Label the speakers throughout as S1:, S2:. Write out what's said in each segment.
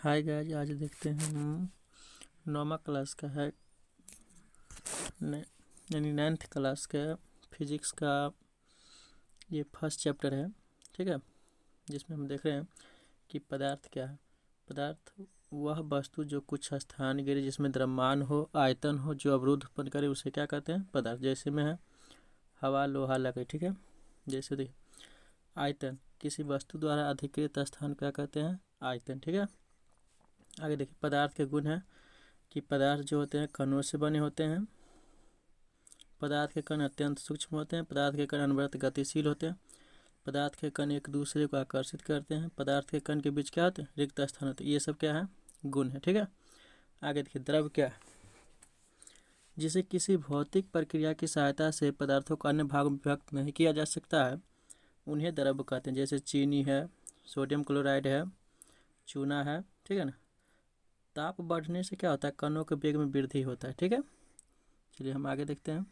S1: Hi guys, आज देखते हैं हम 9वीं क्लास का है यानी 9th क्लास का फिजिक्स का ये फर्स्ट चैप्टर है। ठीक है, जिसमें हम देख रहे हैं कि पदार्थ क्या है। पदार्थ वह वस्तु जो कुछ स्थान गिरे, जिसमें द्रव्यमान हो, आयतन हो, जो अवरुद्ध उत्पन्न करे, उसे क्या कहते हैं? पदार्थ। जैसे में है हवा, लोहा, लकड़ी। ठीक है, जैसे देखिए आयतन, किसी वस्तु द्वारा अधिकृत स्थान क्या कहते हैं? आयतन। ठीक है, आगे देखिए पदार्थ के गुण है कि पदार्थ जो होते हैं कणों से बने होते हैं। पदार्थ के कण अत्यंत सूक्ष्म होते हैं। पदार्थ के कण अनवरत गतिशील होते हैं। पदार्थ के कण एक दूसरे को आकर्षित करते हैं। पदार्थ के कण के बीच क्या होते हैं? रिक्त स्थान होते हैं। ये सब क्या है? गुण है। ठीक है, आगे देखिए द्रव क्या है? जिसे किसी भौतिक प्रक्रिया की सहायता से पदार्थों को अन्य भागों में विभक्त नहीं किया जा सकता है, उन्हें द्रव कहते हैं। जैसे चीनी है, सोडियम क्लोराइड है, चूना है। ठीक है ना, ताप बढ़ने से क्या होता है? कणों के वेग में वृद्धि होता है। ठीक है, चलिए हम आगे देखते हैं।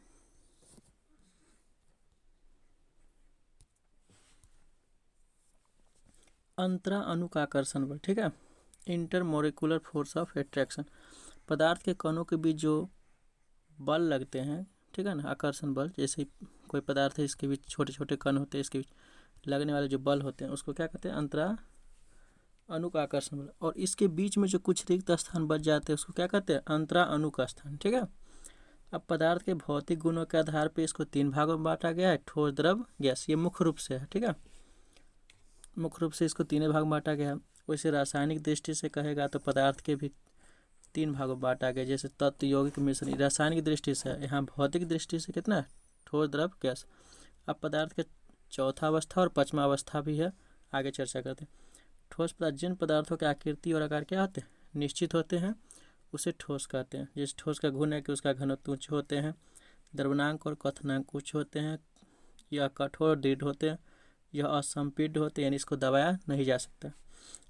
S1: अंतरा अणु का आकर्षण बल। ठीक है, इंटरमोलिकुलर फोर्स ऑफ अट्रैक्शन। पदार्थ के कणों के बीच जो बल लगते हैं, ठीक है ना, आकर्षण बल। जैसे कोई पदार्थ है, इसके बीच छोटे छोटे कण होते हैं, इसके बीच लगने वाले जो बल होते हैं उसको क्या कहते हैं? अंतरा अणु का आकर्षण बल। और इसके बीच में जो कुछ रिक्त स्थान बच जाते हैं उसको क्या कहते हैं? अंतरा अणु का स्थान। ठीक है, अब पदार्थ के भौतिक गुणों के आधार पर इसको 3 भागों में बांटा गया है: ठोस, द्रव, गैस। ये मुख्य रूप से है। ठीक है, मुख्य रूप से इसको 3 भाग में बांटा गया है। वैसे रासायनिक दृष्टि से कहेगा तो पदार्थ के भी 3 भागों में बांटा गया, जैसे तत्व, यौगिक, मिश्रण। रासायनिक दृष्टि से है। यहाँ भौतिक दृष्टि से कितना है? ठोस, द्रव, गैस। अब पदार्थ के चौथा अवस्था और 5वां अवस्था भी है, आगे चर्चा करते हैं। ठोस पदार्थ, जिन पदार्थों की आकृति और आकार क्या होते हैं? निश्चित होते हैं, उसे ठोस कहते हैं। जिस ठोस का गुण है कि उसका घनत्व उच्च होते हैं, द्रवणांक और क्वथनांक उच्च होते हैं, यह कठोर दृढ़ होते हैं, यह असंपीड्य होते हैं, यानी इसको दबाया नहीं जा सकता,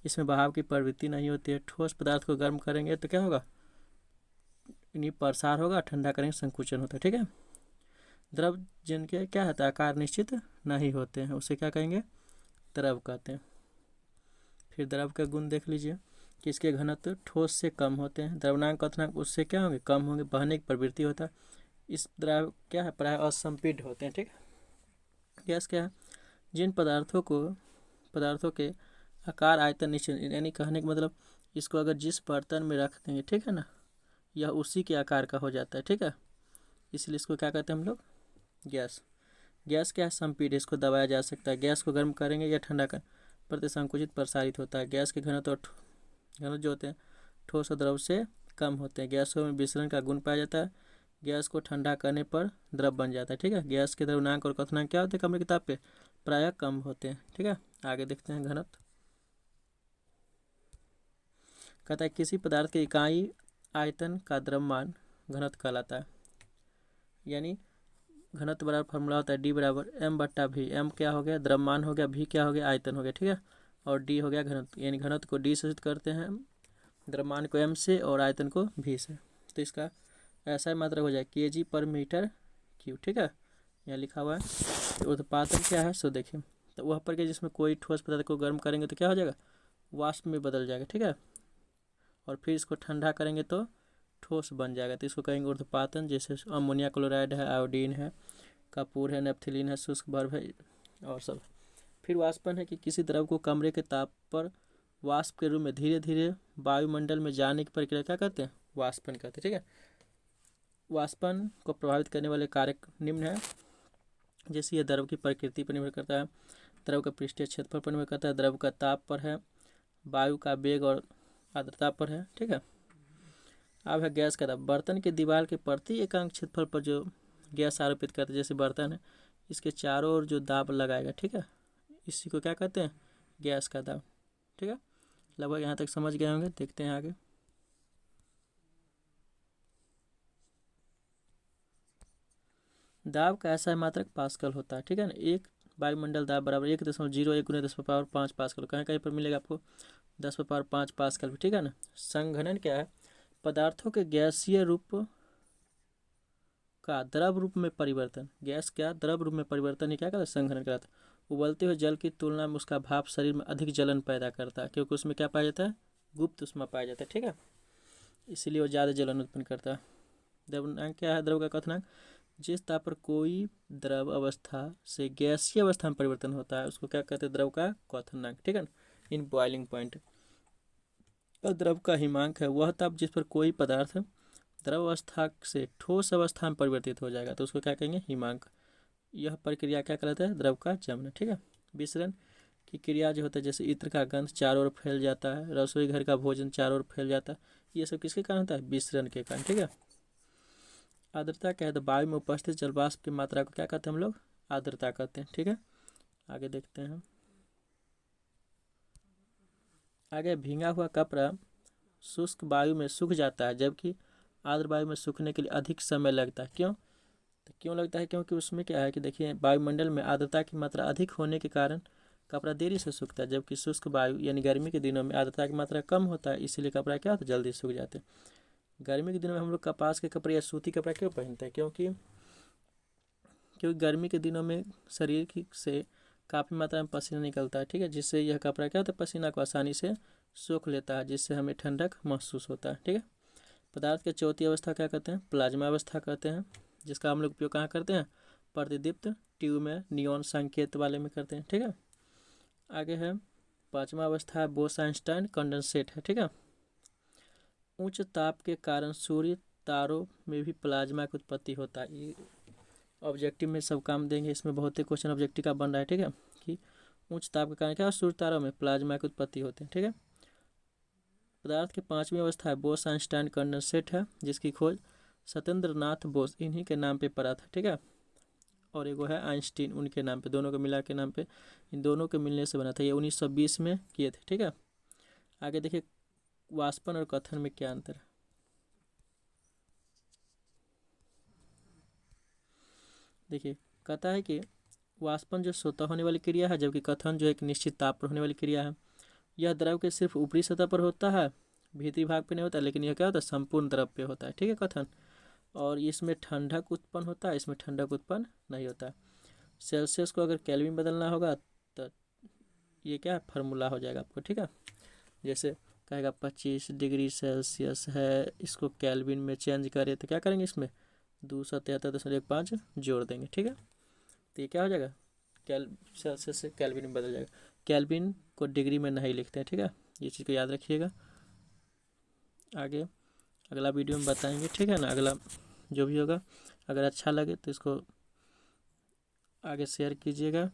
S1: इसमें बहाव की प्रवृत्ति नहीं होती है। ठोस पदार्थ को गर्म करेंगे तो क्या होगा? यानी प्रसार होगा, ठंडा करेंगे संकुचन होता है। ठीक है, द्रव जिनके क्या होता है? आकार निश्चित नहीं होते हैं, उसे क्या कहेंगे? द्रव कहते हैं। फिर द्रव का गुण देख लीजिए कि इसके घनत्व ठोस से कम होते हैं। द्रवणांक, क्वथनांक उससे क्या होंगे? कम होंगे, बहने की प्रवृत्ति होता है। इस द्रव क्या है? प्राय असंपीड्य होते हैं। ठीक है, गैस क्या है? जिन पदार्थों के आकार, आयतन निश्चित, यानी कहने का मतलब इसको अगर जिस बर्तन में रख देंगे, ठीक है ना, यह उसी के आकार का हो जाता है। ठीक है, इसलिए इसको क्या कहते हैं हम लोग? गैस। गैस क्या है? संपीड्य, इसको दबाया जा सकता है। गैस को गर्म करेंगे या ठंडा कर प्रति संकुचित प्रसारित होता है। गैस के घनत्व और घनत्व जो होते हैं ठोस और द्रव से कम होते हैं। गैसों में विसरण का गुण पाया जाता है। गैस को ठंडा करने पर द्रव बन जाता है। ठीक है, गैस के द्रव्यनांक और क्वथनांक क्या होते हैं? कमरे किताब पे प्रायः कम होते हैं। ठीक है, आगे देखते हैं घनत्व। कहता है किसी पदार्थ की इकाई आयतन का द्रव्यमान घनत्व कहलाता है। यानी घनत्व बराबर फॉर्मूला होता है D बराबर m/v। m क्या हो गया? द्रव्यमान हो गया, v क्या हो गया? आयतन हो गया। ठीक है, और d हो गया घनत्व। यानी घनत्व को d से सूचित करते हैं, द्रव्यमान को m से और आयतन को v से। तो इसका ऐसा मात्रा हो जाए kg/m3। ठीक है, यहाँ लिखा हुआ है। उत्पादन क्या है सो देखिए, तो वह प्रक्रिया जिसमें कोई ठोस पदार्थ को गर्म करेंगे तो क्या हो जाएगा? वाष्प में बदल जाएगा। ठीक है, और फिर इसको ठंडा करेंगे तो ठोस बन जाएगा, तो इसको कहेंगे ऊर्ध्वपातन। जैसे अमोनिया क्लोराइड है, आयोडीन है, कपूर है, नेपथिलीन है, शुष्क बर्फ है और सब। फिर वाष्पन है कि किसी द्रव को कमरे के ताप पर वाष्प के रूप में धीरे धीरे वायुमंडल में जाने की प्रक्रिया क्या कहते हैं? वाष्पन कहते हैं। ठीक है, वाष्पन को प्रभावित करने वाले कारक निम्न है। जैसे ये द्रव की प्रकृति पर निर्भर करता है, द्रव का पृष्ठीय क्षेत्रफल पर निर्भर करता है, द्रव का ताप पर है, वायु का वेग और आर्द्रता पर है। ठीक है, अब है गैस का दाब। बर्तन के दीवार के प्रति एकांक क्षेत्रफल पर जो गैस आरोपित करते हैं, जैसे बर्तन है, इसके चारों ओर जो दाब लगाएगा, ठीक है, इसी को क्या कहते हैं? गैस का दाब। ठीक है, लगभग यहाँ तक समझ गए होंगे। देखते हैं आगे। दाब का ऐसा मात्रक पास्कल होता है। ठीक है ना, एक वायुमंडल दाब बराबर 1.01 × 10⁻5 पास्कल। कहीं कहीं पर मिलेगा आपको 10⁻5 पास्कल भी। ठीक है ना, संघनन क्या है? पदार्थों के गैसीय रूप का द्रव रूप में परिवर्तन। गैस क्या? द्रव रूप में परिवर्तन ही क्या कहता है? संघनन कहलाता है। उबलते हुए जल की तुलना में उसका भाप शरीर में अधिक जलन पैदा करता है, क्योंकि उसमें क्या पाया जाता है? गुप्त उष्मा पाया जाता है, ठीक है, इसीलिए वो ज़्यादा जलन उत्पन्न करता है। द्रव्यनांक क्या है? द्रव का क्वथनांक जिस ताप पर कोई द्रव अवस्था से गैसीय अवस्था में परिवर्तन होता है उसको क्या कहते हैं? द्रव का क्वथनांक, ठीक है ना, इन बॉइलिंग पॉइंट। और द्रव का हिमांक है वह ताप जिस पर कोई पदार्थ द्रव अवस्था से ठोस अवस्था में परिवर्तित हो जाएगा तो उसको क्या कहेंगे? हिमांक। यह प्रक्रिया क्या कहलाता है? द्रव का जमन, ठीक है। विसरण की क्रिया जो होता है, जैसे इत्र का गंध चारों ओर फैल जाता है, रसोई घर का भोजन चारों ओर फैल जाता है, ये सब किसके कारण होता है? विसरण के कारण, ठीक है। आर्द्रता क्या है? तो वायु में उपस्थित जलवाष्प की मात्रा को क्या कहते हैं हम लोग? आर्द्रता कहते हैं, ठीक है। आगे देखते हैं। आगे भींगा हुआ कपड़ा शुष्क वायु में सूख जाता है जबकि आर्द्र वायु में सूखने के लिए अधिक समय लगता है। क्यों? तो क्यों लगता है? क्योंकि उसमें क्या है कि देखिए वायुमंडल में आर्द्रता की मात्रा अधिक होने के कारण कपड़ा देरी से सूखता है, जबकि शुष्क वायु यानी गर्मी के दिनों में आर्द्रता की मात्रा कम होता है, इसीलिए कपड़ा क्या होता है? जल्दी सूख जाते हैं। गर्मी के दिनों में हम लोग कपास के कपड़े या सूती कपड़ा क्यों पहनते हैं? क्योंकि गर्मी के दिनों में शरीर की से काफ़ी मात्रा में पसीना निकलता है, ठीक है, जिससे यह कपड़ा क्या होता है? पसीना को आसानी से सोख लेता है, जिससे हमें ठंडक महसूस होता है, ठीक है। पदार्थ के चौथी अवस्था क्या कहते हैं? प्लाज्मा अवस्था कहते हैं, जिसका हम लोग उपयोग कहाँ करते हैं? प्रतिदीप्त ट्यूब में नियॉन संकेत वाले में करते हैं, ठीक है। आगे है पांचवा अवस्था है बोस-आइंस्टाइन कंडेंसेट है, ठीक है। उच्च ताप के कारण सूर्य तारों में भी प्लाज्मा की उत्पत्ति होता है। ये ऑब्जेक्टिव में सब काम देंगे, इसमें बहुत ही क्वेश्चन ऑब्जेक्टिव का बन रहा है, ठीक है, कि उच्च ताप के कारण क्या सूर्य तारों में प्लाज्मा की उत्पत्ति होती है, ठीक है। पदार्थ की पांचवी अवस्था है बोस आइंस्टाइन कंडेंसेट है, जिसकी खोज सत्येंद्र नाथ बोस इन्हीं के नाम पे पड़ा था, ठीक है। और एक वो है आइंस्टीन, उनके नाम पे, दोनों के मिला के नाम पे, इन दोनों के मिलने से बना था। ये 1920 में किए थे, ठीक है। आगे देखिए वाष्पन और कथन में क्या अंतर है। देखिए कहता है कि वाष्पन जो स्वतः होने वाली क्रिया है, जबकि कथन जो एक निश्चित ताप पर होने वाली क्रिया है। यह द्रव के सिर्फ ऊपरी सतह पर होता है, भीतरी भाग पे नहीं होता, लेकिन यह क्या होता है? संपूर्ण द्रव पे होता है, ठीक है, कथन। और इसमें ठंडक उत्पन्न होता है, इसमें ठंडक उत्पन्न नहीं होता है। सेल्सियस को अगर केल्विन बदलना होगा तो ये क्या फार्मूला हो जाएगा आपको, ठीक है। जैसे कहेगा 25 डिग्री सेल्सियस है, इसको केल्विन में चेंज करें तो क्या करेंगे? इसमें 273.15 जोड़ देंगे, ठीक है। तो ये क्या हो जाएगा? सेल्सियस से केल्विन में बदल जाएगा। केल्विन को डिग्री में नहीं लिखते हैं, ठीक है, ये चीज़ को याद रखिएगा। आगे अगला वीडियो में बताएंगे, ठीक है ना, अगला जो भी होगा। अगर अच्छा लगे तो इसको आगे शेयर कीजिएगा।